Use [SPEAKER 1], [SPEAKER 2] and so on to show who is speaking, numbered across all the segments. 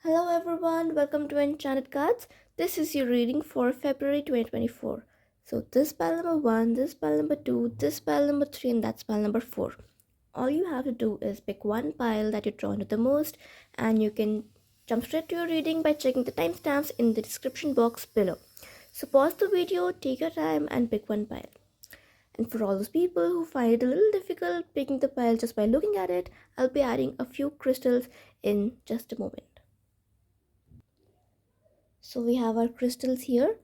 [SPEAKER 1] Hello everyone, welcome to Enchanted Cards. This is your reading for February 2024. So this pile number 1, this pile number 2, this pile number 3 and that's pile number 4. All you have to do is pick one pile that you're drawn to the most and you can jump straight to your reading by checking the timestamps in the description box below. So pause the video, take your time and pick one pile. And for all those people who find it a little difficult picking the pile just by looking at it, I'll be adding a few crystals in just a moment. So we have our crystals here.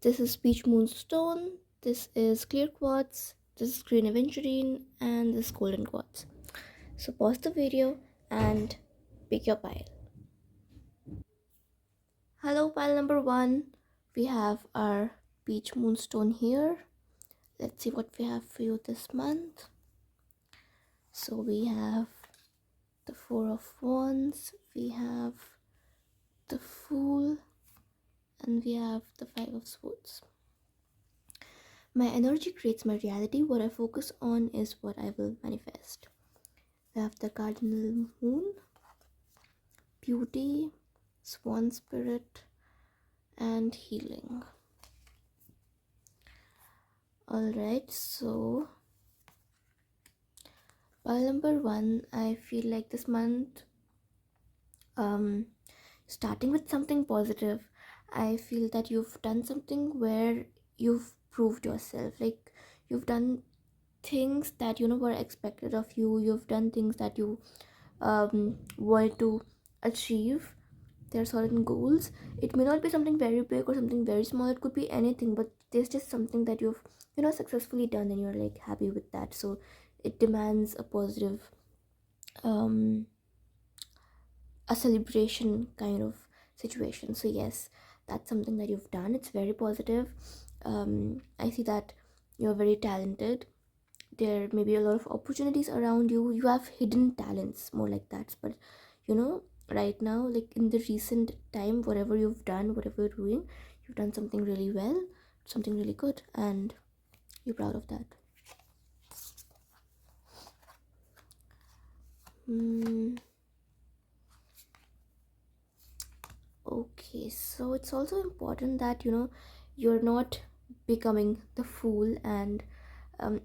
[SPEAKER 1] This is peach moonstone, this is clear quartz, this is green aventurine, and this is golden quartz. So pause the video and pick your pile. Hello pile number 1. We have our peach moonstone here. Let's see what we have for you this month. So we have the Four of Wands, we have the Fool, and we have the Five of Swords. My energy creates my reality. What I focus on is what I will manifest. We have the cardinal moon, beauty, swan spirit, and healing. Alright, so pile number 1, I feel like this month, starting with something positive. I feel that you've done something where you've proved yourself. Like you've done things that were expected of you. You've done things that you wanted to achieve. There are certain goals. It may not be something very big or something very small. It could be anything, but there's just something that you've successfully done and you're like happy with that. So it demands a positive a celebration kind of situation. So yes, that's something that you've done. It's very positive. I see that you're very talented. There may be a lot of opportunities around you. You have hidden talents, more like that. But right now, like in the recent time, whatever you've done, whatever you're doing, you've done something really well, something really good, and you're proud of that. Okay, so it's also important that you're not becoming the fool, and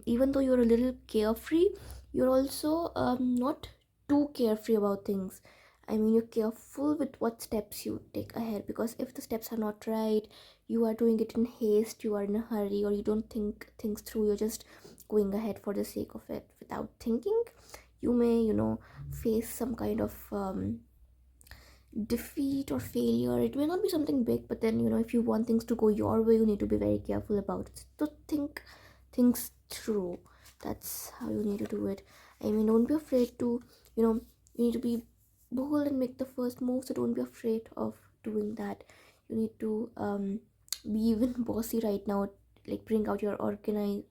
[SPEAKER 1] even though you're a little carefree, you're also not too carefree about things. I mean, you're careful with what steps you take ahead, because if the steps are not right, you are doing it in haste, you are in a hurry, or you don't think things through, you're just going ahead for the sake of it without thinking, you may face some kind of defeat or failure. It may not be something big, but then if you want things to go your way, you need to be very careful about it, to think things through. That's how you need to do it. I mean, don't be afraid to you need to be bold and make the first move. So don't be afraid of doing that. You need to be even bossy right now. Like bring out your organizing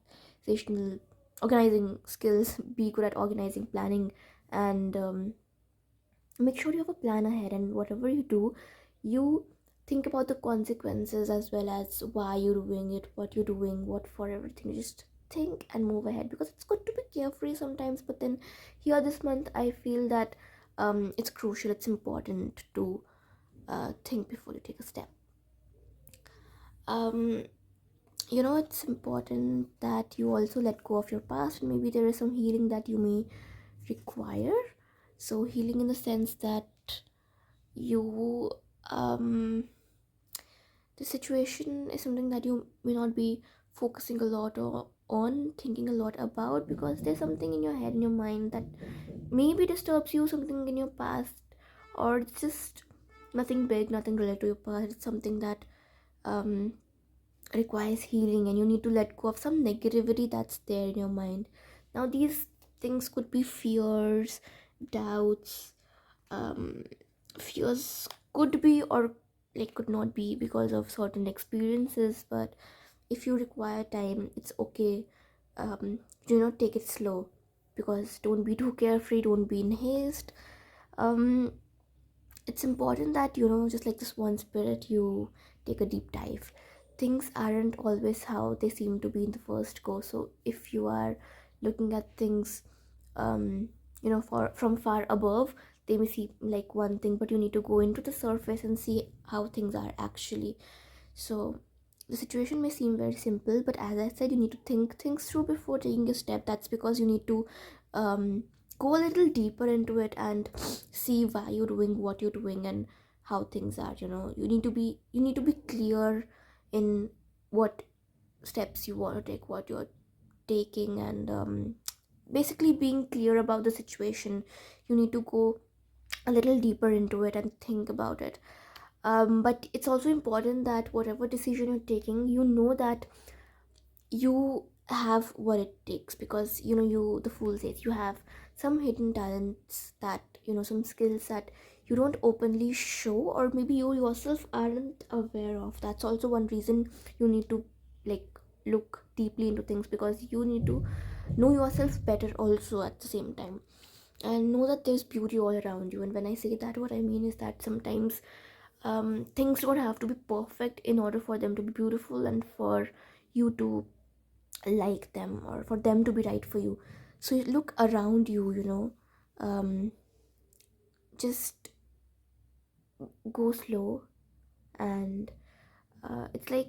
[SPEAKER 1] skills. Be good at organizing, planning, and make sure you have a plan ahead. And whatever you do, you think about the consequences as well as why you're doing it, what you're doing, what for everything. You just think and move ahead, because it's good to be carefree sometimes, but then here this month I feel that it's crucial, it's important to think before you take a step. It's important that you also let go of your past, and maybe there is some healing that you may require. So healing in the sense that you the situation is something that you may not be focusing a lot on thinking a lot about, because there's something in your head, in your mind, that maybe disturbs you, something in your past, or it's just nothing big, nothing related to your past. It's something that requires healing, and you need to let go of some negativity that's there in your mind. Now these things could be fears, doubts. Fears could be, or like could not be, because of certain experiences. But if you require time, it's okay. Take it slow, because don't be too carefree, don't be in haste. It's important that just like this one spirit, you take a deep dive. Things aren't always how they seem to be in the first go. So if you are looking at things from far above, they may seem like one thing, but you need to go into the surface and see how things are actually. So the situation may seem very simple, but as I said, you need to think things through before taking a step. That's because you need to um, go a little deeper into it and see why you're doing what you're doing and how things are. You need to be clear in what steps you want to take, what you're taking, and basically being clear about the situation. You need to go a little deeper into it and think about it. But it's also important that whatever decision you're taking, you know that you have what it takes, because you, the fool says, you have some hidden talents, that some skills that you don't openly show, or maybe you yourself aren't aware of. That's also one reason you need to like look deeply into things, because you need to know yourself better also at the same time, and know that there's beauty all around you. And when I say that, what I mean is that sometimes things don't have to be perfect in order for them to be beautiful and for you to like them, or for them to be right for you. So you look around you, um, just go slow, and it's like,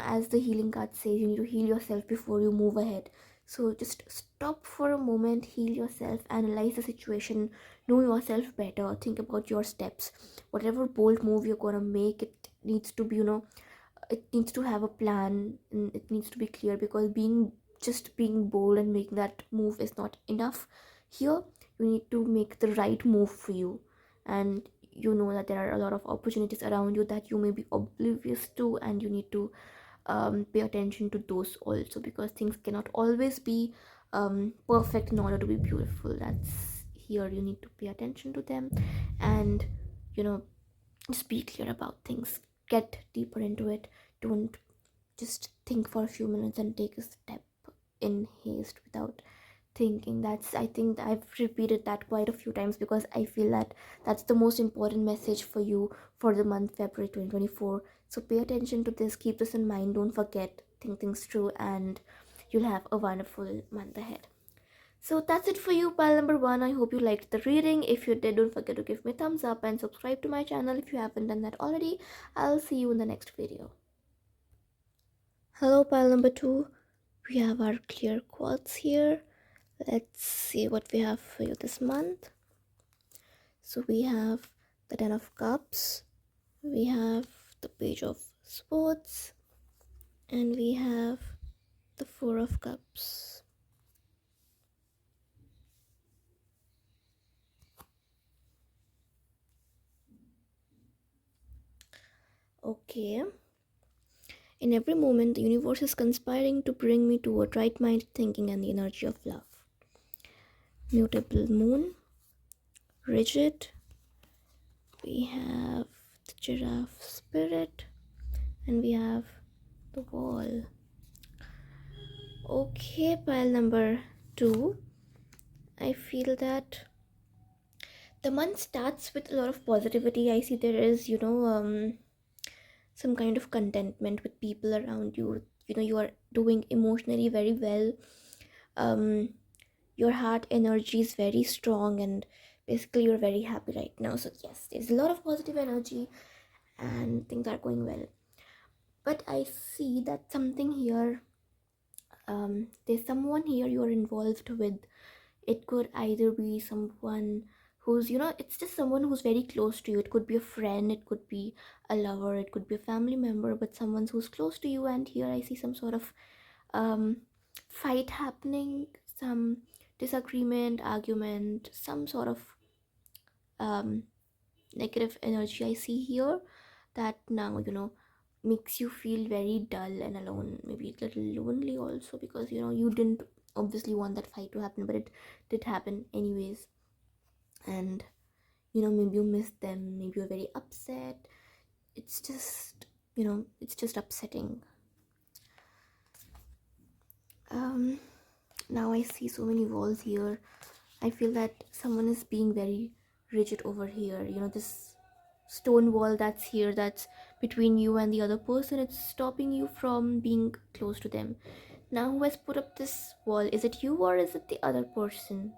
[SPEAKER 1] as the healing card says, you need to heal yourself before you move ahead. So just stop for a moment, heal yourself, analyze the situation, know yourself better, think about your steps. Whatever bold move you're gonna make, it needs to be, it needs to have a plan, and it needs to be clear, because being bold and making that move is not enough. Here you need to make the right move for you, and you know that there are a lot of opportunities around you that you may be oblivious to, and you need to pay attention to those also, because things cannot always be perfect in order to be beautiful. That's here you need to pay attention to them, and you know just be clear about things, get deeper into it. Don't just think for a few minutes and take a step in haste without thinking. That's, I think I've repeated that quite a few times, because I feel that that's the most important message for you for the month February 2024. So pay attention to this, keep this in mind, don't forget, think things through, and you'll have a wonderful month ahead. So that's it for you, pile number one. I hope you liked the reading. If you did, don't forget to give me a thumbs up and subscribe to my channel if you haven't done that already. I'll see you in the next video. Hello, pile number two. We have our clear quartz here. Let's see what we have for you this month. So we have the Ten of Cups, we have the Page of Swords, and we have the Four of Cups. Okay. In every moment, the universe is conspiring to bring me toward right-minded thinking and the energy of love. Mutable moon, rigid. We have the giraffe spirit, and we have the wall. Okay, pile number two. I feel that the month starts with a lot of positivity. I see there is, some kind of contentment with people around you. You are doing emotionally very well. Um, your heart energy is very strong, and basically you're very happy right now. So yes, there's a lot of positive energy, and things are going well. But I see that something here, there's someone here you're involved with. It could either be someone who's, it's just someone who's very close to you. It could be a friend, it could be a lover, it could be a family member, but someone who's close to you. And here I see some sort of um fight happening, some disagreement, argument, some sort of um negative energy I see here, that now makes you feel very dull and alone, maybe a little lonely also, because you didn't obviously want that fight to happen, but it did happen anyways. And maybe you miss them, maybe you're very upset. It's just, it's just upsetting. um Now I see so many walls here. I feel that someone is being very rigid over here. This stone wall that's here, that's between you and the other person, it's stopping you from being close to them. Now, who has put up this wall? Is it you, or is it the other person?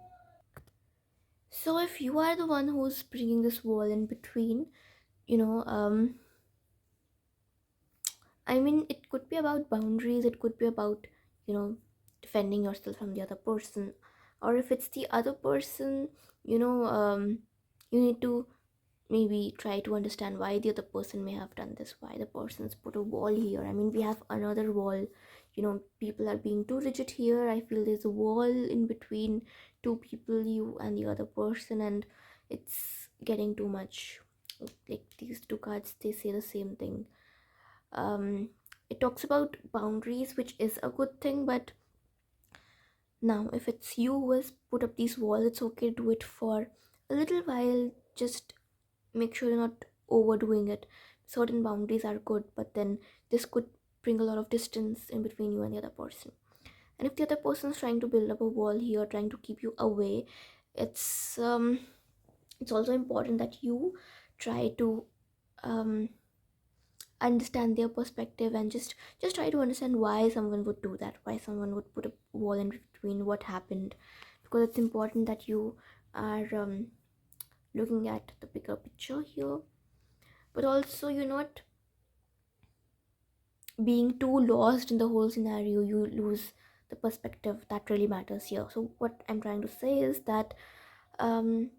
[SPEAKER 1] So if you are the one who's bringing this wall in between, you know, I mean, it could be about boundaries, it could be about, you know, defending yourself from the other person. Or if it's the other person, you know, you need to maybe try to understand why the other person may have done this, why the person's put a wall here. I mean, we have another wall, you know, people are being too rigid here. I feel there's a wall in between two people, you and the other person, and it's getting too much. Like these two cards, they say the same thing. um it talks about boundaries, which is a good thing, but now if it's you who has put up these walls, it's okay to do it for a little while. Just make sure you're not overdoing it. Certain boundaries are good, but then this could bring a lot of distance in between you and the other person. And if the other person is trying to build up a wall here, trying to keep you away, it's it's also important that you try to um understand their perspective, and just try to understand why someone would do that, why someone would put a wall in between, what happened. Because it's important that you are looking at the bigger picture here, but also you're not being too lost in the whole scenario. You lose the perspective that really matters here. So what I'm trying to say is that um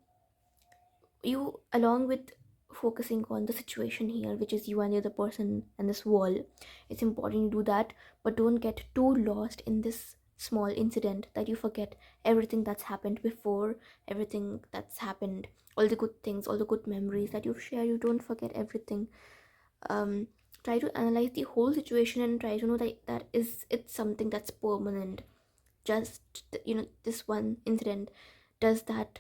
[SPEAKER 1] you, along with focusing on the situation here, which is you and the other person and this wall, it's important you do that, but don't get too lost in this small incident that you forget everything that's happened before, everything that's happened, all the good things, all the good memories that you've shared. You don't forget everything. um Try to analyze the whole situation and try to know that that is it's something that's permanent. Just, you know, this one incident, does that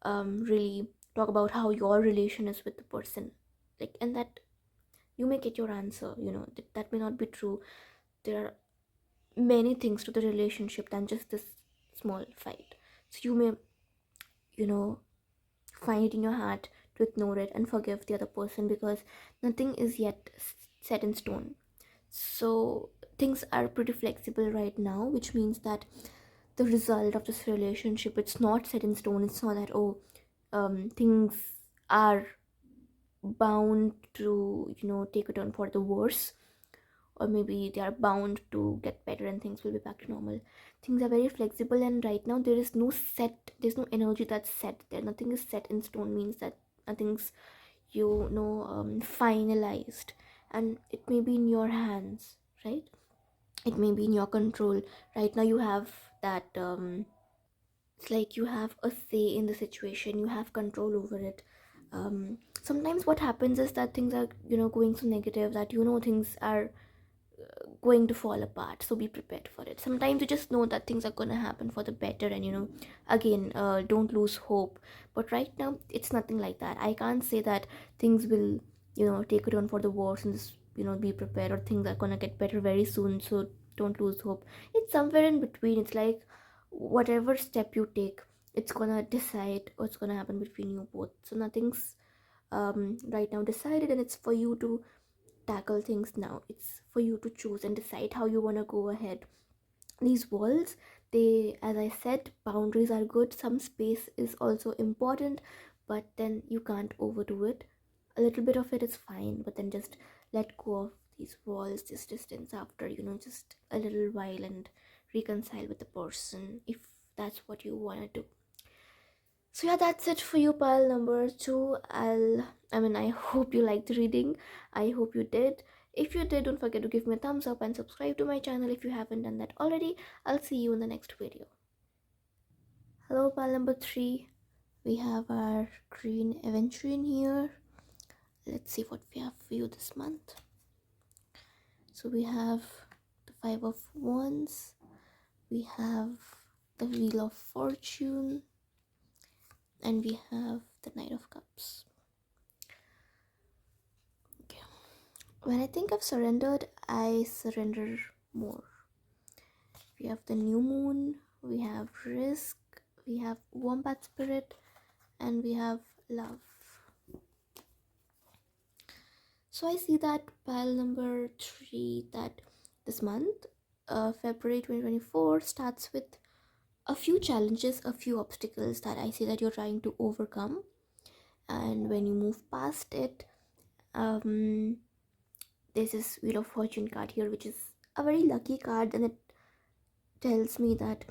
[SPEAKER 1] really talk about how your relation is with the person? Like, and that you may get your answer. You know, that may not be true. There are many things to the relationship than just this small fight. So you may, you know, find it in your heart to ignore it and forgive the other person, because nothing is yet set in stone. So things are pretty flexible right now, which means that the result of this relationship, it's not set in stone. It's not that, oh, things are bound to, you know, take a turn for the worse, or maybe they are bound to get better and things will be back to normal. Things are very flexible, and right now there's no energy that's set there. Nothing is set in stone, means that nothing's, you know, finalized, and it may be in your hands, right? It may be in your control. Right now you have that it's like you have a say in the situation, you have control over it. Sometimes what happens is that things are, you know, going so negative that, you know, things are going to fall apart, so be prepared for it. Sometimes you just know that things are going to happen for the better, and, you know, again, don't lose hope. But right now it's nothing like that. I can't say that things will, you know, take a turn for the worse and just, you know, be prepared, or things are going to get better very soon, so don't lose hope. It's somewhere in between. It's like whatever step you take, it's gonna decide what's gonna happen between you both. So nothing's right now decided, and it's for you to tackle things now. It's for you to choose and decide how you want to go ahead. These walls, they, as I said, boundaries are good. Some space is also important, but then you can't overdo it. A little bit of it is fine, but then just let go of these walls, this distance after, you know, just a little while, and reconcile with the person if that's what you want to do. So yeah, that's it for you, pile number two. I mean, I hope you liked the reading. I hope you did. If you did, don't forget to give me a thumbs up and subscribe to my channel if you haven't done that already. I'll see you in the next video. Hello, pile number three. We have our green aventurine here. Let's see what we have for you this month. So we have the Five of Wands. We have the Wheel of Fortune. And we have the Knight of Cups. Okay. When I think I've surrendered, I surrender more. We have the new moon, we have risk, we have wombat spirit, and we have love. So I see that pile number three, that this month, February 2024, starts with a few challenges, a few obstacles that I see that you're trying to overcome. And when you move past it, um, there's this Wheel of Fortune card here, which is a very lucky card, and it tells me that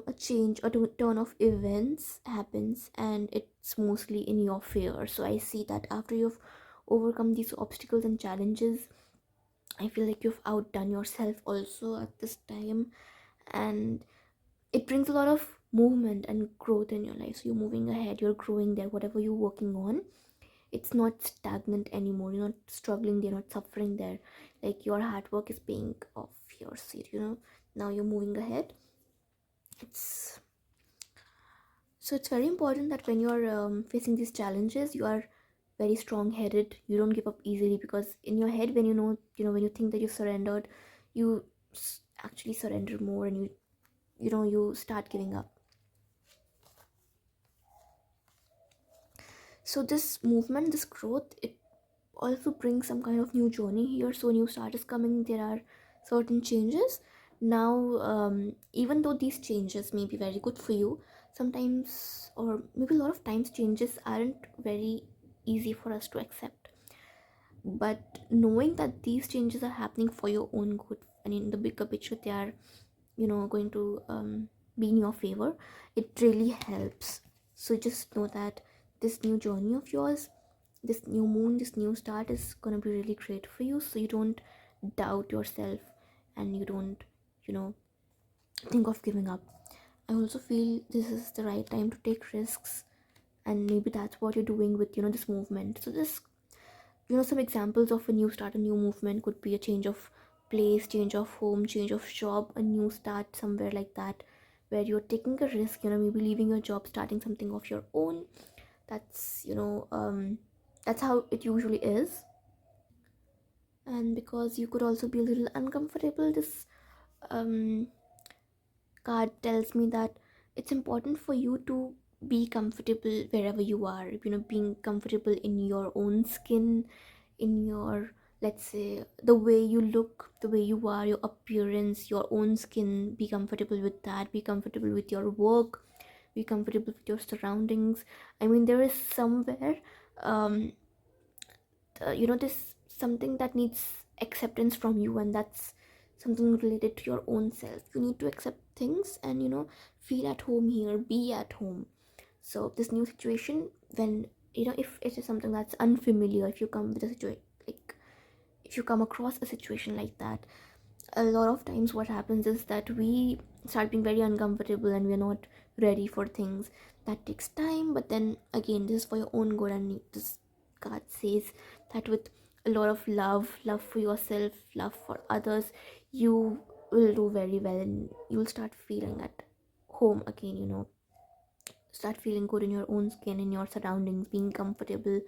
[SPEAKER 1] a change or turn of events happens, and it's mostly in your favor. So I see that after you've overcome these obstacles and challenges, I feel like you've outdone yourself also at this time, and it brings a lot of movement and growth in your life. So you're moving ahead, you're growing there, whatever you're working on, it's not stagnant anymore. You're not struggling there, not suffering there. Like your hard work is paying off your seat, now you're moving ahead. It's So it's very important that when you're facing these challenges, you are very strong headed. You don't give up easily, because in your head, when when you think that you've surrendered, you actually surrender more, and you start giving up. So this movement, this growth, it also brings some kind of new journey here. So new start is coming. There are certain changes now. Even though these changes may be very good for you, sometimes, or maybe a lot of times, changes aren't very easy for us to accept. But knowing that these changes are happening for your own good, and in the bigger picture they are going to be in your favor, it really helps. So just know that this new journey of yours, this new moon, this new start is going to be really great for you. So you don't doubt yourself, and you don't you know think of giving up. I also feel this is the right time to take risks, and maybe that's what you're doing with this movement. So this some examples of a new start, a new movement could be a change of place, change of home, change of job, a new start somewhere like that, where you're taking a risk, maybe leaving your job, starting something of your own. That's that's how it usually is. And because you could also be a little uncomfortable, this um card tells me that it's important for you to be comfortable wherever you are, being comfortable in your own skin, in your, let's say, the way you look, the way you are, your appearance, your own skin. Be comfortable with that, be comfortable with your work, be comfortable with your surroundings. I mean, there is somewhere um this something that needs acceptance from you, and that's something related to your own self. You need to accept things, and feel at home here, be at home. So this new situation, when if it is something that's unfamiliar, if you come with a situation, like if you come across a situation like that, a lot of times what happens is that we start being very uncomfortable, and we're not ready for things. That takes time, but then again, this is for your own good. And this card says that with a lot of love for yourself, love for others, you will do very well, and you'll start feeling at home again. Start feeling good in your own skin, in your surroundings, being comfortable.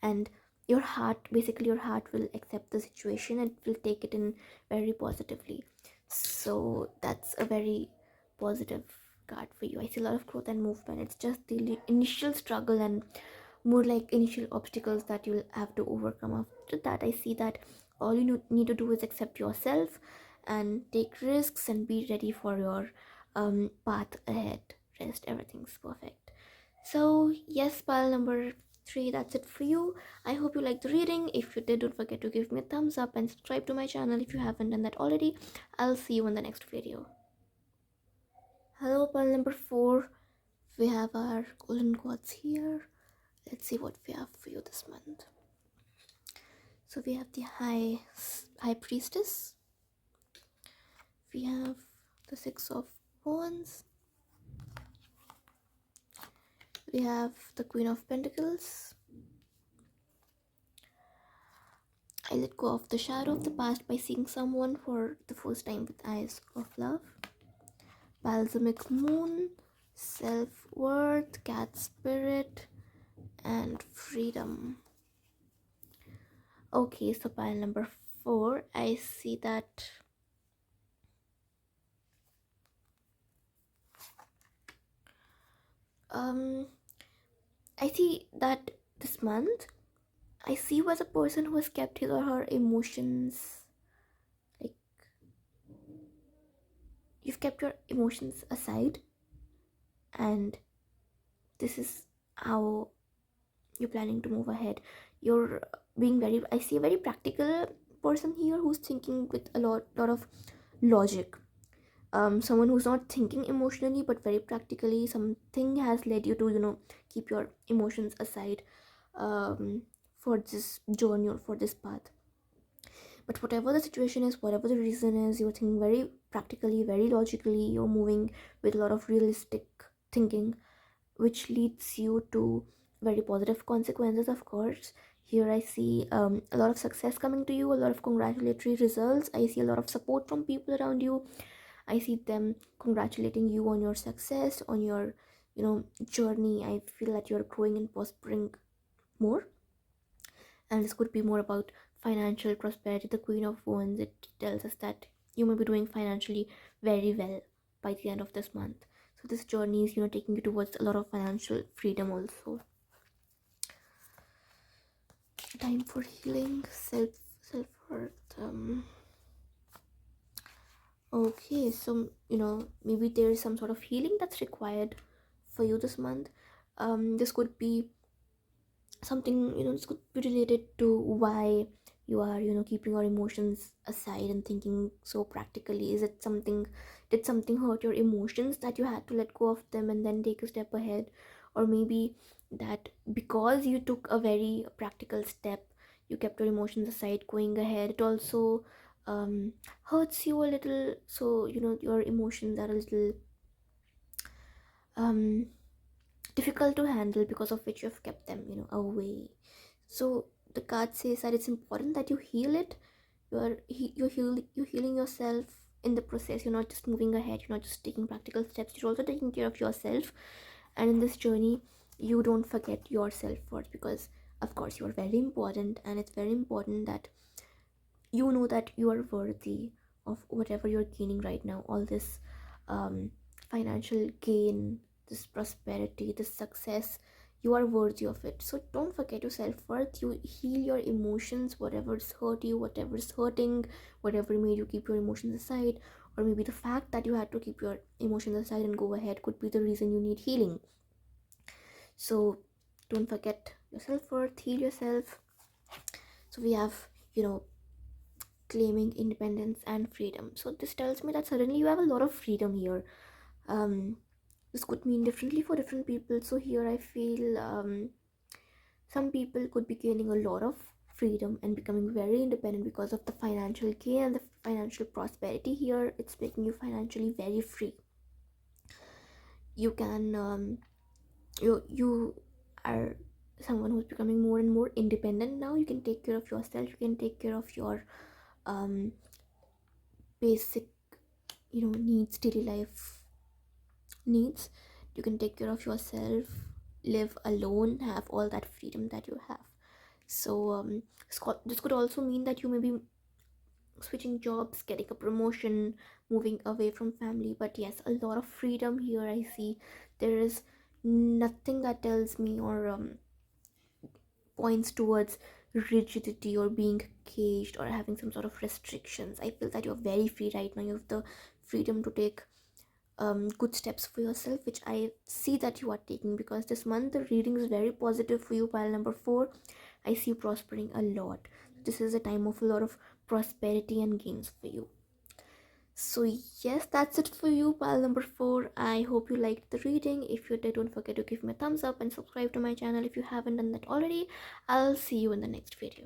[SPEAKER 1] And your heart, basically your heart will accept the situation, and will take it in very positively. So that's a very positive card for you. I see a lot of growth and movement. It's just the initial struggle, and more like initial obstacles that you'll have to overcome. After that, I see that all you need to do is accept yourself, and take risks, and be ready for your path ahead. Rest, everything's perfect. So yes, pile number 3, that's it for you. I hope you liked the reading. If you did, don't forget to give me a thumbs up and subscribe to my channel if you haven't done that already. I'll see you in the next video. Hello, pile number 4. We have our golden quads here. Let's see what we have for you this month. So we have the high priestess. We have the 6 of wands. We have the Queen of Pentacles. I let go of the shadow of the past by seeing someone for the first time with eyes of love. Balsamic moon, self-worth, cat spirit, and freedom. Okay, so pile number 4, I see that I see that this month, I see you as a person who has kept his or her emotions, like, you've kept your emotions aside, and this is how you're planning to move ahead. You're being very, I see a very practical person here who's thinking with a lot of logic. Someone who's not thinking emotionally but very practically. Something has led you to, keep your emotions aside, um, for this journey or for this path. But whatever the situation is, whatever the reason is, you're thinking very practically, very logically. You're moving with a lot of realistic thinking, which leads you to very positive consequences, of course. Here I see a lot of success coming to you, a lot of congratulatory results. I see a lot of support from people around you. I see them congratulating you on your success, on your, journey. I feel that you're growing and prospering more. And this could be more about financial prosperity. The Queen of Wands, it tells us that you may be doing financially very well by the end of this month. So this journey is, taking you towards a lot of financial freedom also. Time for healing, self-worth. Okay, so maybe there is some sort of healing that's required for you this month. This could be something, this could be related to why you are, keeping your emotions aside and thinking so practically. Is it something, did something hurt your emotions that you had to let go of them and then take a step ahead? Or maybe that because you took a very practical step, you kept your emotions aside going ahead, it also hurts you a little, so your emotions are a little um difficult to handle, because of which you have kept them, away. So the card says that it's important that you heal it. You're healing yourself in the process. You're not just moving ahead, you're not just taking practical steps, you're also taking care of yourself. And in this journey, you don't forget your self-worth, because of course you are very important, and it's very important that you know that you are worthy of whatever you're gaining right now. All this um, financial gain, this prosperity, this success, you are worthy of it. So don't forget your self-worth. You heal your emotions, whatever's hurt you, whatever's hurting, whatever made you keep your emotions aside. Or maybe the fact that you had to keep your emotions aside and go ahead could be the reason you need healing. So don't forget your self-worth, heal yourself. So we have, claiming independence and freedom. So this tells me that suddenly you have a lot of freedom here. um this could mean differently for different people. So here I feel some people could be gaining a lot of freedom and becoming very independent because of the financial gain and the financial prosperity. Here it's making you financially very free. You can you are someone who's becoming more and more independent now. You can take care of yourself, you can take care of your um basic, needs, daily life needs. You can take care of yourself, live alone, have all that freedom that you have. So this could also mean that you may be switching jobs, getting a promotion, moving away from family. But yes, a lot of freedom here I see. There is nothing that tells me or points towards rigidity or being caged or having some sort of restrictions. I feel that you're very free right now. You have the freedom to take good steps for yourself, which I see that you are taking, because this month the reading is very positive for you. Pile number 4, I see you prospering a lot. This is a time of a lot of prosperity and gains for you. So yes, that's it for you, pile number 4. I hope you liked the reading. If you did, don't forget to give me a thumbs up and subscribe to my channel if you haven't done that already. I'll see you in the next video.